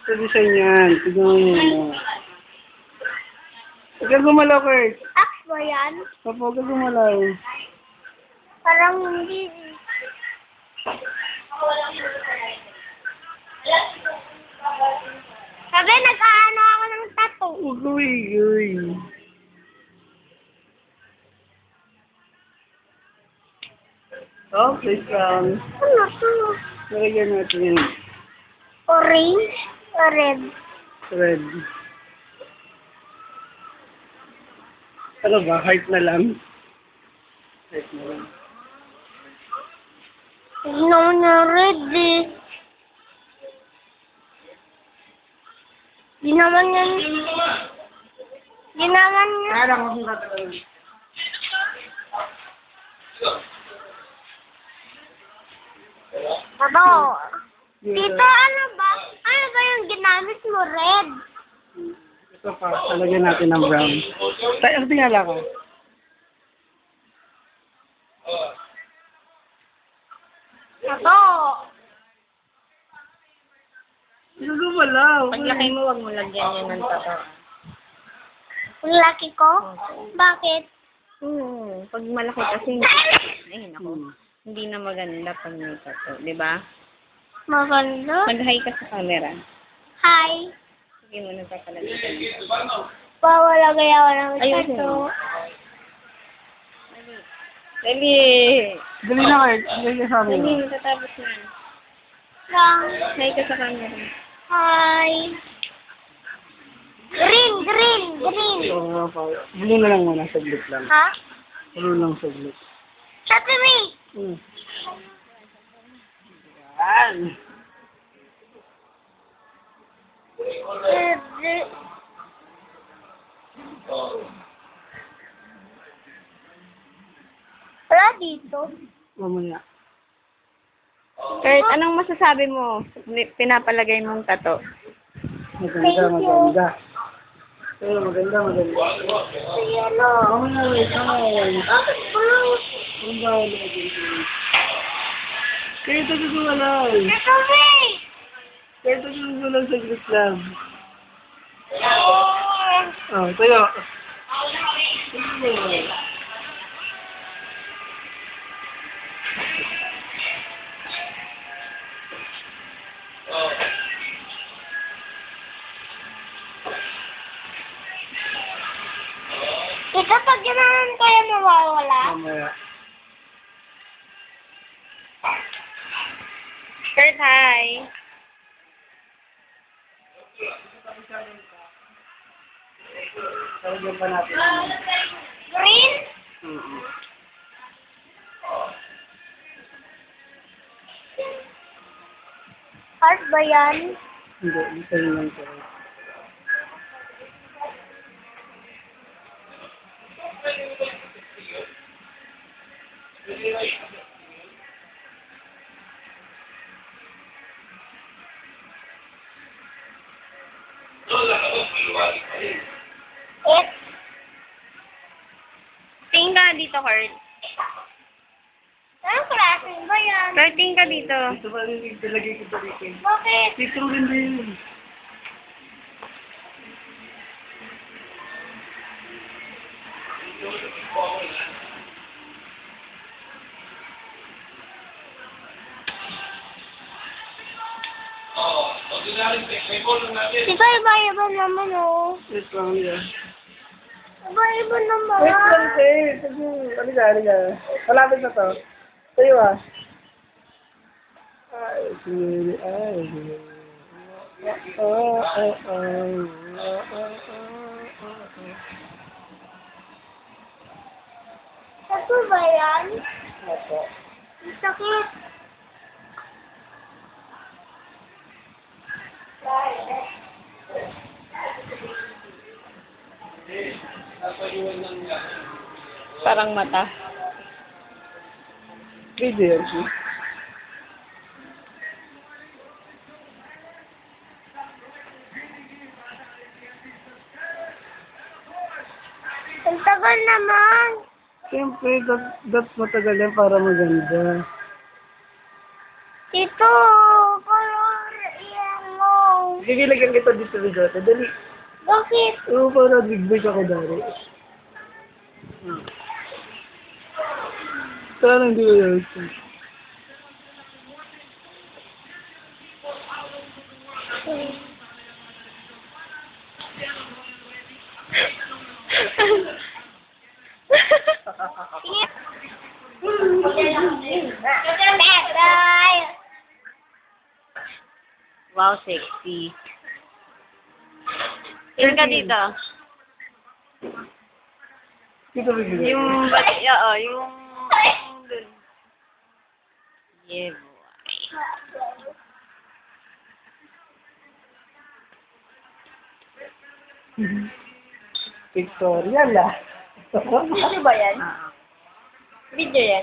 Ito design yan. Tignan mo yun. Huwag kang gumalaw, Kurt. Ax ba yan? Opo, huwag kang gumalaw. Parang hindi. Sabi, nag-aano ako ng tattoo. Huwag uy. Oh, please lang. Ano to? Nalagyan natin yung Orange o red? red. Ano ba? Heart na lang? Heart na lang. No, na red eh. Di naman yan. Di naman yan. Kaya lang akong tatalaman. Ano? Tito, ano ba? Ano ba yung ginamit mo? Red? Ito pa, talagyan natin ng brown. Tayo, ang tingala ko. Ito. Ito gumalaw. Paglaki mo, wag mo lagyan yan ng tato. Ang laki ko? Bakit? Pag malaki kasi, ayun ako, hindi na maganda pag may tato, di ba? Maganda. Mag-hi ka sa camera. Hi. Sige mo, nagpapalagay ka ng tato. Pawala kaya ako ng Ayusin tato. mo. Dali! Dali na kayo. Dali ka sa amin. Dali, matatapos na. Lang. Hi ka sa camera. Hi. Green. Oo nga pa. Blue na lang muna, saglit lang. Ha? Blue lang saglit. Sabi me. Yan. Wala dito. Mamaya. Kurt, anong masasabi mo? Pinapalagay mong tato. Maganda. Ayun, maganda. Ay, ano? Mamaya, wait. Bakit ba? Ang bawal na dito. Kaya ito gumalaw. Ito, me. Kaya ito gumalaw saglit lang. Oh, tayo. Ito, pag ginawan ko yan, mawawala. Mamaya. Kurt, hi! Talagyan pa natin. Green? Heart ba yan? Hindi, dito lang ito. Tingin ka dito, Kurt. Anong klase ba yan? Kurt, tingin ka dito. Dito ba rin ilagay ko dito? Bakit? Dito rin din. Diba iba-iba naman, oh. Wait lang yan. Iba-iba naman. Wait lang, Kate. Halika. Malapit na to. Tayo ah. Ay, sige. Ito ba yan? Opo. Ang sakit. Parang mata. Pwede yan, siya. Ang tagal naman. Siyempre, that's matagal yan para maganda. Ito, color yellow. Bibigyan kita dito, Bigote. Dali. Bakit? Oo, para big boy ako dari. Sana hindi ko yun. Bye. Wow, sexy. Tingin ka dito. Dito, Bigote. Yung, oo, yung, dun. Yeah, Pictorial ah. Video ba yan? boy. Video yan?